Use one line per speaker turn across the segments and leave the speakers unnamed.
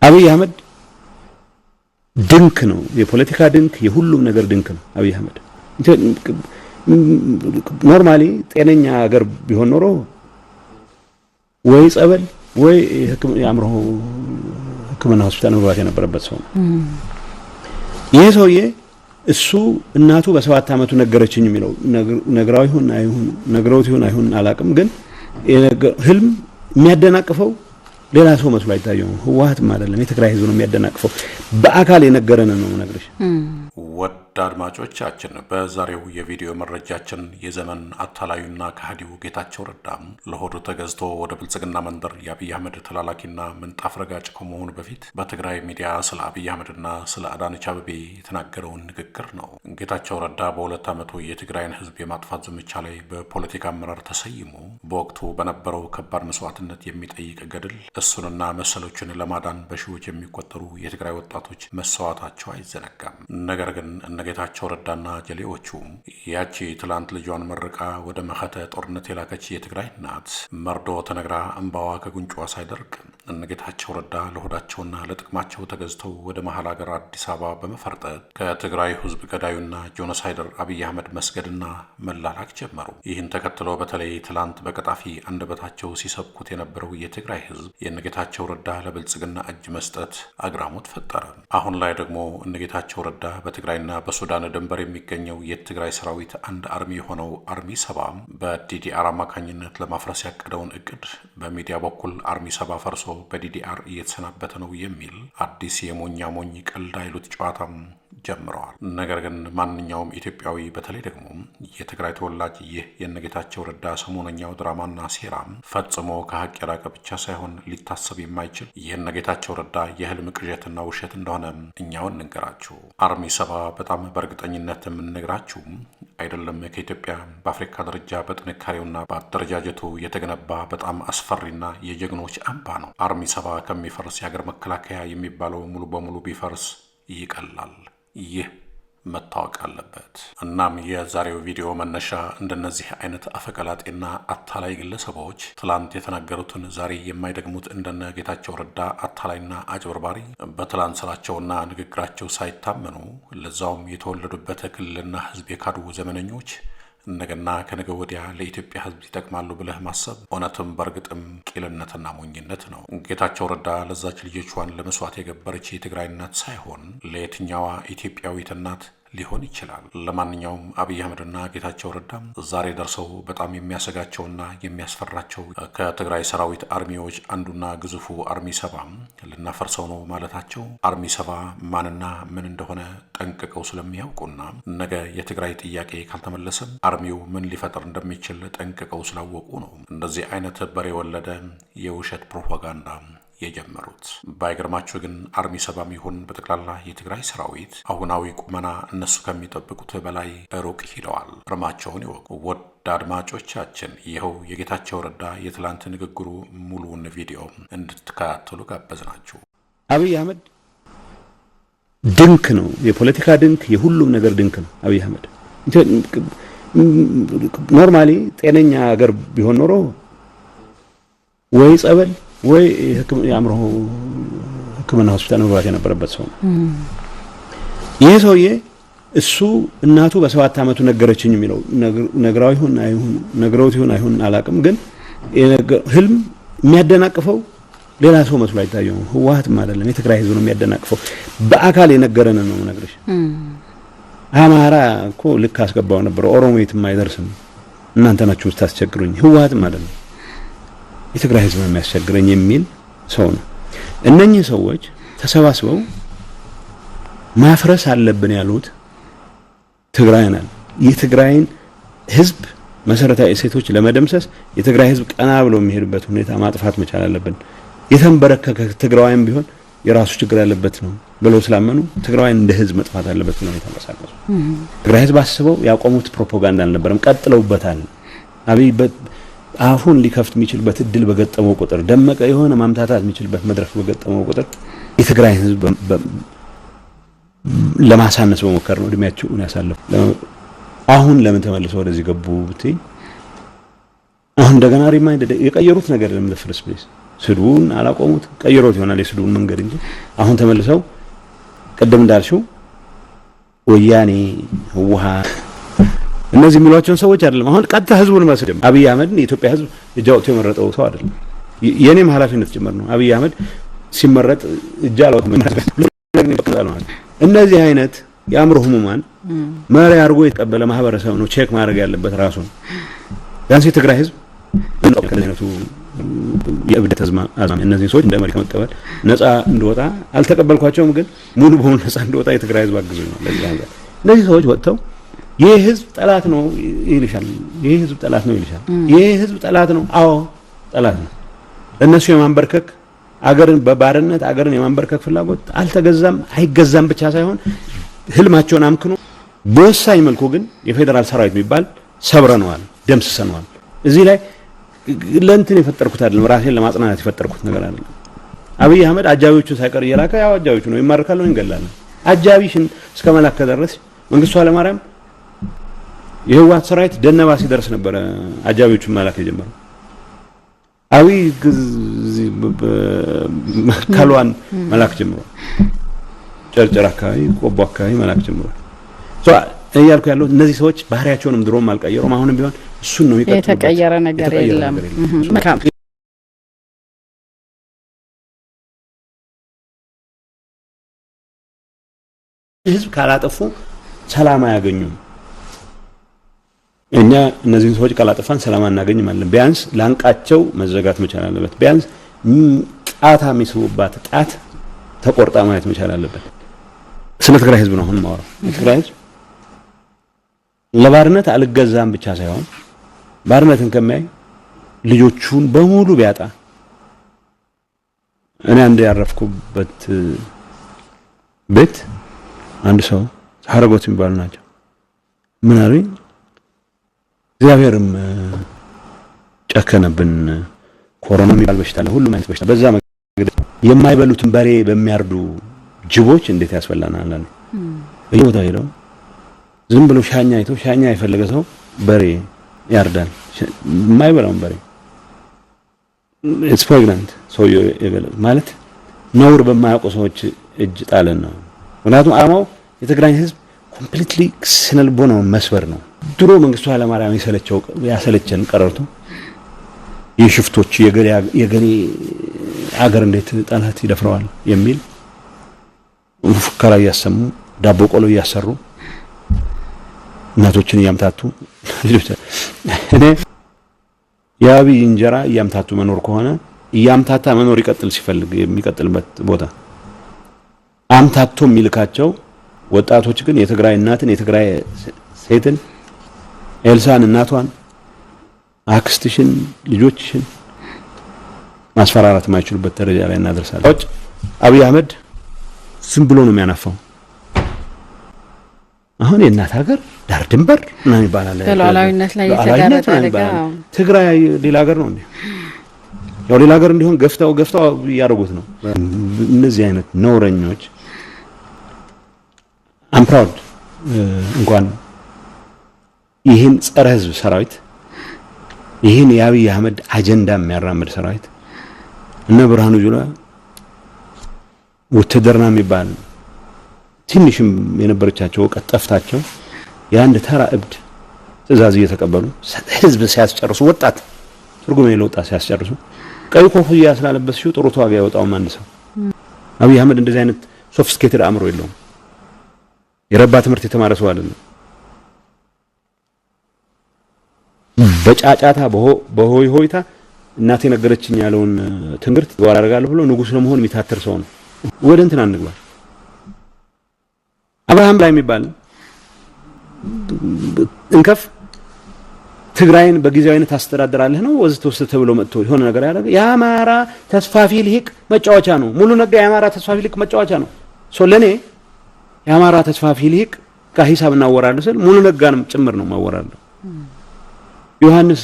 አብይ አህመድ ድንክ ነው፣ የፖለቲካ ድንክ፣ የሁሉም ነገር ድንክ ነው አብይ አህመድ። ኖርማሊ ጤነኛ ሀገር ቢሆን ኖሮ ወይ ጸበል ወይ የአእምሮ ሕክምና ሆስፒታል መግባት የነበረበት ሰው ነው። ይሄ ሰውዬ እሱ እናቱ በ7 ዓመቱ ነገረችኝ የሚለው ነግራው ይሁን አይሁን ነግረውት ይሁን አይሁን አላቅም፣ ግን ህልም የሚያደናቅፈው ሌላ ሰው መስሎ አይታየው። ህወሓትም አይደለም የትግራይ ህዝብ ነው የሚያደናቅፈው። በአካል የነገረን ነው ነግረሽ።
ወደ አድማጮቻችን በዛሬው የቪዲዮ መረጃችን የዘመን አታላዩና ከሃዲው ጌታቸው ረዳ ለሆዱ ተገዝቶ ወደ ብልጽግና መንደር የአብይ አህመድ ተላላኪና ምንጣፍ ረጋጭ ከመሆኑ በፊት በትግራይ ሚዲያ ስለ አብይ አህመድና ስለ አዳነች አቤቤ የተናገረውን ንግግር ነው። ጌታቸው ረዳ በ2 ዓመቱ የትግራይን ህዝብ የማጥፋት ዘመቻ ላይ በፖለቲካ አመራር ተሰይሞ በወቅቱ በነበረው ከባድ መስዋዕትነት የሚጠይቅ ገድል እሱንና መሰሎችን ለማዳን በሺዎች የሚቆጠሩ የትግራይ ወጣቶች መሰዋዕታቸው አይዘነጋም። ነገር ግን ጌታቸው ረዳና ጀሌዎቹ ያቺ ትላንት ልጇን መርቃ ወደ መኸተ ጦርነት የላከች የትግራይ እናት መርዶ ተነግራ እንባዋ ከጉንጯ ሳይደርቅ ጌታቸው ረዳ ለሆዳቸውና ለጥቅማቸው ተገዝተው ወደ መሀል ሀገር አዲስ አበባ በመፈርጠጥ ከትግራይ ህዝብ ገዳዩና ጄኖሳይደር አብይ አህመድ መስገድና መላላክ ጀመሩ። ይህን ተከትሎ በተለይ ትላንት በቀጣፊ አንደበታቸው ሲሰብኩት የነበረው የትግራይ ህዝብ የነጌታቸው ረዳ ለብልጽግና እጅ መስጠት አግራሞት ፈጠረ። አሁን ላይ ደግሞ እነጌታቸው ረዳ በትግራይና በሱዳን ድንበር የሚገኘው የትግራይ ሰራዊት አንድ አርሚ የሆነው አርሚ 70 በዲዲአር አማካኝነት ለማፍረስ ያቀደውን እቅድ በሚዲያ በኩል አርሚ 70 ፈርሶ በዲዲአር እየተሰናበተ ነው የሚል አዲስ የሞኛ ሞኝ ቀልድ አይሉት ጨዋታም ጀምረዋል። ነገር ግን ማንኛውም ኢትዮጵያዊ በተለይ ደግሞ የትግራይ ተወላጅ ይህ የነጌታቸው ረዳ ሰሞነኛው ድራማና ሴራ ፈጽሞ ከሀቅ የራቀ ብቻ ሳይሆን ሊታሰብ የማይችል የነጌታቸው ረዳ የህልም ቅዠትና ውሸት እንደሆነ እኛው እንንገራችሁ። አርሚ 70 በጣም በእርግጠኝነት የምንነግራችሁ አይደለም ከኢትዮጵያ በአፍሪካ ደረጃ በጥንካሬውና በአደረጃጀቱ የተገነባ በጣም አስፈሪና የጀግኖች አምባ ነው። አርሚ 70 ከሚፈርስ የሀገር መከላከያ የሚባለው ሙሉ በሙሉ ቢፈርስ ይቀላል። ይህ መታወቅ አለበት። እናም የዛሬው ቪዲዮ መነሻ እንደነዚህ አይነት አፈቀላጤና አታላይ ግለሰቦች ትላንት የተናገሩትን ዛሬ የማይደግሙት እንደነ ጌታቸው ረዳ አታላይና አጭበርባሪ በትላንት ስራቸውና ንግግራቸው ሳይታመኑ ለዛውም የተወለዱበት ክልልና ህዝብ የካዱ ዘመነኞች ነገና ከነገ ወዲያ ለኢትዮጵያ ህዝብ ይጠቅማሉ ብለህ ማሰብ እውነትም በእርግጥም ቂልነትና ሞኝነት ነው። ጌታቸው ረዳ ለዛች ልጆቿን ለመስዋዕት የገበረች የትግራይ እናት ሳይሆን ለየትኛዋ ኢትዮጵያዊት እናት ሊሆን ይችላል? ለማንኛውም አብይ አህመድና ጌታቸው ረዳ ዛሬ ደርሰው በጣም የሚያሰጋቸውና የሚያስፈራቸው ከትግራይ ሰራዊት አርሚዎች አንዱና ግዙፉ አርሚ 70 ልናፈርሰው ነው ማለታቸው አርሚ 70 ማንና ምን እንደሆነ ጠንቅቀው ስለሚያውቁና ነገ የትግራይ ጥያቄ ካልተመለሰም አርሚው ምን ሊፈጥር እንደሚችል ጠንቅቀው ስላወቁ ነው እንደዚህ አይነት በሬ የወለደ የውሸት ፕሮፓጋንዳ የጀመሩት። ባይገርማችሁ ግን አርሚ 70 ይሁን በጠቅላላ የትግራይ ሰራዊት አሁናዊ ቁመና እነሱ ከሚጠብቁት በላይ ሩቅ ሄደዋል። እርማቸውን ይወቁ። ወደ አድማጮቻችን ይኸው የጌታቸው ረዳ የትላንት ንግግሩ ሙሉውን ቪዲዮ እንድትከታተሉ ጋበዝናችሁ።
አብይ አህመድ ድንክ ነው፣ የፖለቲካ ድንክ፣ የሁሉም ነገር ድንክ ነው አብይ አህመድ። ኖርማሊ ጤነኛ ሀገር ቢሆን ኖሮ ወይ ጸበል ወይ የአእምሮ ሕክምና ሆስፒታል መግባት የነበረበት ሰው ነው። ይሄ ሰውዬ እሱ እናቱ በ7 ዓመቱ ነገረችኝ የሚለው ነግራው ይሁን አይሁን ነግረውት ይሁን አይሁን አላቅም፣ ግን ህልም የሚያደናቅፈው ሌላ ሰው መስሎ አይታየው። ህወሓትም አይደለም የትግራይ ህዝብ ነው የሚያደናቅፈው። በአካል የነገረን ነው ነግረሽ። አማራ እኮ ልክ አስገባው ነበር፣ ኦሮሞ የትም አይደርስም፣ እናንተ ናችሁ ስታስቸግሩኝ፣ ህወሓትም አይደለም የትግራይ ህዝብ ነው የሚያስቸግረኝ የሚል ሰው ነው። እነኚህ ሰዎች ተሰባስበው ማፍረስ አለብን ያሉት ትግራይን አለ። የትግራይን ህዝብ መሰረታዊ እሴቶች ለመደምሰስ የትግራይ ህዝብ ቀና ብሎ የሚሄድበት ሁኔታ ማጥፋት መቻል አለብን። የተንበረከከ ትግራይም ቢሆን የራሱ ችግር ያለበት ነው ብለው ስላመኑ ትግራይን እንደ ህዝብ መጥፋት አለበት ነው የተንቀሳቀሱ። ትግራይ ህዝብ አስበው ያቆሙት ፕሮፓጋንዳ አልነበረም፣ ቀጥለውበታል። አብይ አሁን ሊከፍት የሚችልበት እድል በገጠመው ቁጥር ደመቀ የሆነ ማምታታት የሚችልበት መድረክ በገጠመው ቁጥር የትግራይ ህዝብ ለማሳነስ በመከር ነው እድሜያቸውን ያሳለፉ። አሁን ለምን ተመልሰው ወደዚህ ገቡ ብትይ አሁን እንደገና ሪማይንድ የቀየሩት ነገር ለምን ፍርስ ፕሌስ ስድቡን አላቆሙት ቀይሮት ይሆናል የስድቡን መንገድ እንጂ አሁን ተመልሰው ቀደም እንዳልሽው ወያኔ ህወሓት እነዚህ የሚሏቸውን ሰዎች አይደለም አሁን ቀጥታ ህዝቡን መስደም አብይ አህመድ የኢትዮጵያ ህዝብ እጃውቶ የመረጠው ሰው አይደለም የኔም ኃላፊነት ጭምር ነው አብይ አህመድ ሲመረጥ እጃላው እነዚህ አይነት የአእምሮ ህሙማን መሪ አድርጎ የተቀበለ ማህበረሰብ ነው ቼክ ማድረግ ያለበት ራሱ ቢያንስ የትግራይ ህዝብ እንደነቱ የእብደት አዝማሚያ እነዚህ ሰዎች እንደመሪ ከመቀበል ነፃ እንደወጣ አልተቀበልኳቸውም ግን ሙሉ በሙሉ ነፃ እንደወጣ የትግራይ ህዝብ አግዞኝ ነው ለዚህ አንተ እነዚህ ሰዎች ወጥተው ይሄ ህዝብ ጠላት ነው ይልሻል ይሄ ህዝብ ጠላት ነው ይልሻል ይሄ ህዝብ ጠላት ነው አዎ ጠላት ነው ለነሱ የማንበርከክ አገርን በባርነት አገርን የማንበርከክ ፍላጎት አልተገዛም አይገዛም ብቻ ሳይሆን ህልማቸውን አምክኖ በወሳኝ መልኩ ግን የፌደራል ሰራዊት የሚባል ሰብረነዋል ደምስሰነዋል እዚህ ላይ ለእንትን የፈጠርኩት አይደለም ራሴን ለማጽናናት የፈጠርኩት ነገር አይደለም አብይ አህመድ አጃቢዎቹን ሳይቀር እየላከ ያው አጃቢዎቹ ነው ይማርካሉ እንገላለን አጃቢሽን እስከ መላክ ድረስ መንግስቱ ኃይለማርያም የህወሓት ሰራዊት ደነባ ሲደርስ ነበር አጃቢዎቹን መላክ የጀመረው አብይ ካልዋን መላክ ጀምሯል ጨርጨር አካባቢ ቆቦ አካባቢ መላክ ጀምሯል እያልኩ ያለው እነዚህ ሰዎች ባህሪያቸውንም ድሮም አልቀየሩም አሁንም ቢሆን እሱን ነው
የተቀየረ ነገር የለም መልካም
ህዝብ ካላጠፉ ሰላም አያገኙም እኛ እነዚህ ሰዎች ካላጠፋን ሰላም አናገኝም ማለት ቢያንስ ላንቃቸው መዘጋት መቻል አለበት ቢያንስ ጣታ የሚስቡባት ጣት ተቆርጣ ማየት መቻል አለበት ስለ ትግራይ ህዝብ ነው አሁን ማወራው ትግራይ ህዝብ ለባርነት አልገዛም ብቻ ሳይሆን ባርነትን ከማይ ልጆቹን በሙሉ ቢያጣ እኔ አንድ ያረፍኩበት ቤት አንድ ሰው ሀረጎት የሚባሉ ናቸው ምን አሉኝ እግዚአብሔርም ጨከነብን ኮሮና የሚባል በሽታ አለ ሁሉም አይነት በሽታ በዛ የማይበሉትን በሬ በሚያርዱ ጅቦች እንዴት ያስፈላናል አሉ በየቦታው ሄደው ዝም ብሎ ሻኛ አይቶ ሻኛ የፈለገ ሰው በሬ ያርዳል የማይበላውን በሬ it's pregnant so ማለት ነውር በማያውቁ ሰዎች እጅ ጣለን ነው ምክንያቱም አማው የትግራይ ህዝብ ኮምፕሊትሊ ስነልቦናው መስበር ነው ድሮ መንግስቱ ኃይለማርያም ያሰለቸን ቀረርቶ የሽፍቶች የገሌ አገር እንዴት ጠላት ይደፍረዋል የሚል ሙፍከራ ያሰሙ ዳቦ ቆሎ ያሰሩ እናቶችን ያምታቱ እኔ ያብይ እንጀራ ያምታቱ መኖር ከሆነ ያምታታ መኖር ይቀጥል ሲፈልግ የሚቀጥልበት ቦታ አምታቶ የሚልካቸው ወጣቶች ግን የትግራይ እናትን የትግራይ ሴትን ኤልሳን እናቷን አክስትሽን ልጆችሽን ማስፈራራት የማይችሉበት ደረጃ ላይ እናደርሳለን አብይ አህመድ ዝም ብሎ ነው የሚያናፋው አሁን የእናት ሀገር ዳር ድንበር ምናምን ይባላል
ለሉዓላዊነት ላይ የተጋረጠ አደጋ
ትግራይ ሌላ ሀገር ነው እንዴ ያው ሌላ ሀገር እንዲሆን ገፍታው ያደርጉት ነው እነዚህ አይነት ነውረኞች I'm proud እንኳን ይህን ጸረ ህዝብ ሰራዊት ይህን የአብይ አህመድ አጀንዳ የሚያራምድ ሰራዊት እነ ብርሃኑ ጁላ ወተደርና የሚባል ትንሽም የነበረቻቸው ወቀት ጠፍታቸው የአንድ ተራ እብድ ትእዛዝ እየተቀበሉ ህዝብ ሲያስጨርሱ ወጣት ትርጉም የሌለው ወጣት ሲያስጨርሱ ቀይ ኮፍያ ስላለበስሽው ጥሩ ተዋጋ ያወጣው አንድ ሰው አብይ አህመድ እንደዚህ አይነት ሶፊስቲኬትድ አእምሮ የለውም የረባ ትምህርት የተማረ ሰው አይደለም በጫጫታ በሆይ ሆይታ እናቴ ነገረችኝ ያለውን ትንግርት ተዋር አደርጋለሁ ብሎ ንጉስ ለመሆን የሚታተር ሰው ነው ወደ እንትና አንግባ አብርሃም ላይ የሚባል እንከፍ ትግራይን በጊዜያዊነት አስተዳደራለህ ነው ወዝተ ወስተ ተብሎ መጥቶ የሆነ ነገር ያደረገ የአማራ ተስፋፊ ልሂቅ መጫወቻ ነው ሙሉ ነጋ የአማራ ተስፋፊ ልሂቅ መጫወቻ ነው ለኔ የአማራ ተስፋፊ ልሂቅ ከሂሳብ እናወራለን ስል ሙሉ ነጋንም ጭምር ነው ማወራለን ዮሐንስ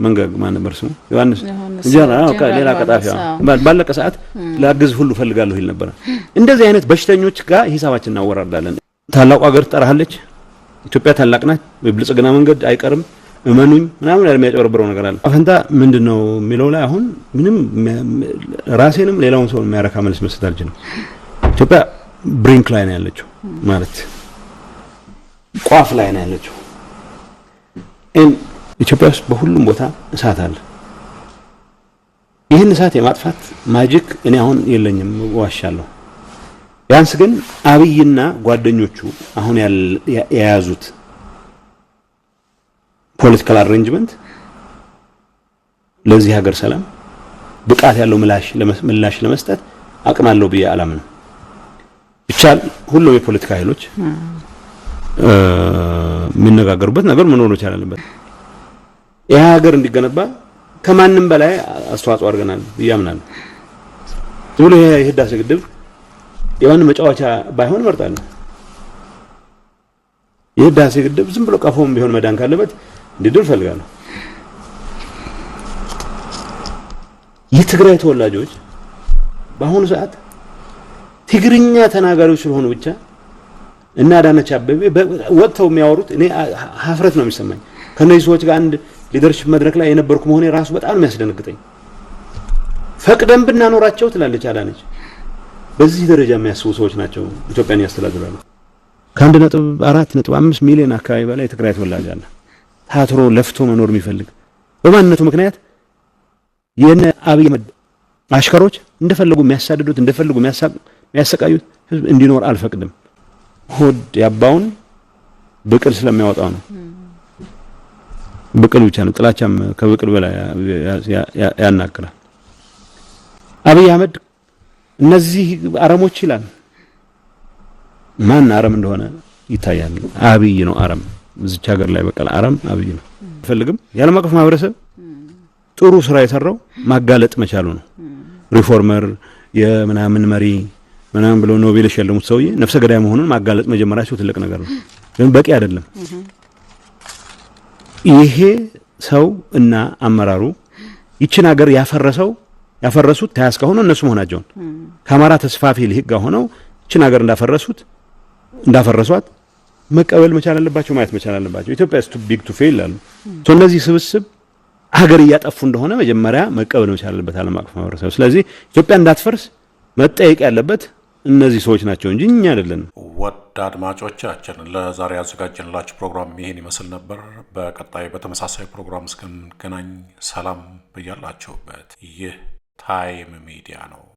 መንገግ ማን ነበር ስሙ ዮሐንስ ጀነራል ሌላ ቀጣፊያ ባለቀ ሰዓት ላግዝ ሁሉ ፈልጋለሁ ይል ነበር እንደዚህ አይነት በሽተኞች ጋር ሂሳባችን እናወራዳለን ታላቁ ሀገር ተጠራለች ኢትዮጵያ ታላቅ ናት በብልጽግና መንገድ አይቀርም እመኑኝ ምናምን የሚያጨበረብረው ነገር አለ። ፈንታ ምንድነው የሚለው ላይ አሁን ምንም ራሴንም ሌላውን ሰው የሚያረካ መልስ መስጠት አልችልም። ኢትዮጵያ ብሪንክ ላይ ነው ያለችው ማለት ቋፍ ላይ ነው ያለችው። ኢትዮጵያ ውስጥ በሁሉም ቦታ እሳት አለ። ይህን እሳት የማጥፋት ማጂክ እኔ አሁን የለኝም፣ ዋሻለሁ። ቢያንስ ግን አብይና ጓደኞቹ አሁን የያዙት ፖለቲካል አሬንጅመንት ለዚህ ሀገር ሰላም ብቃት ያለው ምላሽ ለመስጠት አቅም አለው ብዬ አላምንም። ብቻ ሁሉም የፖለቲካ ኃይሎች የሚነጋገሩበት ነገር መኖር ይችላልበት። ይሄ ሀገር እንዲገነባ ከማንም በላይ አስተዋጽኦ አድርገናል ብዬ አምናለሁ። ዝም ብሎ የህዳሴ ግድብ የዋን መጫወቻ ባይሆን እመርጣለሁ። የህዳሴ ግድብ ዝም ብሎ ቀፎም ቢሆን መዳን ካለበት እንዲድር እፈልጋለሁ። የትግራይ ተወላጆች በአሁኑ ሰዓት ትግርኛ ተናጋሪዎች ስለሆኑ ብቻ እና አዳነች አቤቤ ወጥተው የሚያወሩት እኔ ሀፍረት ነው የሚሰማኝ። ከነዚህ ሰዎች ጋር አንድ ሊደርሺፕ መድረክ ላይ የነበርኩ መሆኔ ራሱ በጣም የሚያስደነግጠኝ። ፈቅደን ብናኖራቸው ትላለች አዳነች። በዚህ ደረጃ የሚያስቡ ሰዎች ናቸው ኢትዮጵያን ያስተዳድራሉ። ከ1.4.5 ሚሊዮን አካባቢ በላይ የትግራይ ተወላጅ አለ። ታትሮ ለፍቶ መኖር የሚፈልግ በማንነቱ ምክንያት የነ አብይ አሽከሮች እንደፈለጉ የሚያሳድዱት እንደፈለጉ የሚያሰቃዩት ህዝብ እንዲኖር አልፈቅድም። ሆድ ያባውን ብቅል ስለሚያወጣው ነው። ብቅል ብቻ ነው፣ ጥላቻም ከብቅል በላይ ያናክራል። አብይ አህመድ እነዚህ አረሞች ይላል። ማን አረም እንደሆነ ይታያል። አብይ ነው አረም። እዚች ሀገር ላይ በቀል አረም አብይ ነው። ፈልግም የዓለም አቀፍ ማህበረሰብ ጥሩ ስራ የሰራው ማጋለጥ መቻሉ ነው። ሪፎርመር የምናምን መሪ ምናምን ብለው ኖቤል የሸለሙት ሰውዬ ነፍሰ ገዳይ መሆኑን ማጋለጥ መጀመራቸው ትልቅ ነገር ነው። ግን በቂ አይደለም። ይሄ ሰው እና አመራሩ ይችን ሀገር ያፈረሱት ታያስ ከሆነ እነሱ መሆናቸውን ከአማራ ተስፋፊ ልሂቅ ጋር ሆነው ይችን ሀገር እንዳፈረሷት መቀበል መቻል አለባቸው፣ ማየት መቻል አለባቸው። ኢትዮጵያ is too big to fail አሉ። እነዚህ ስብስብ ሀገር እያጠፉ እንደሆነ መጀመሪያ መቀበል መቻል አለበት ዓለም አቀፍ ማህበረሰብ። ስለዚህ ኢትዮጵያ እንዳትፈርስ መጠየቅ ያለበት እነዚህ ሰዎች ናቸው እንጂ እኛ አይደለንም።
ውድ አድማጮቻችን ለዛሬ ያዘጋጀንላችሁ ፕሮግራም ይሄን ይመስል ነበር። በቀጣይ በተመሳሳይ ፕሮግራም እስክንገናኝ ሰላም በያላችሁበት። ይህ ታይም ሚዲያ ነው።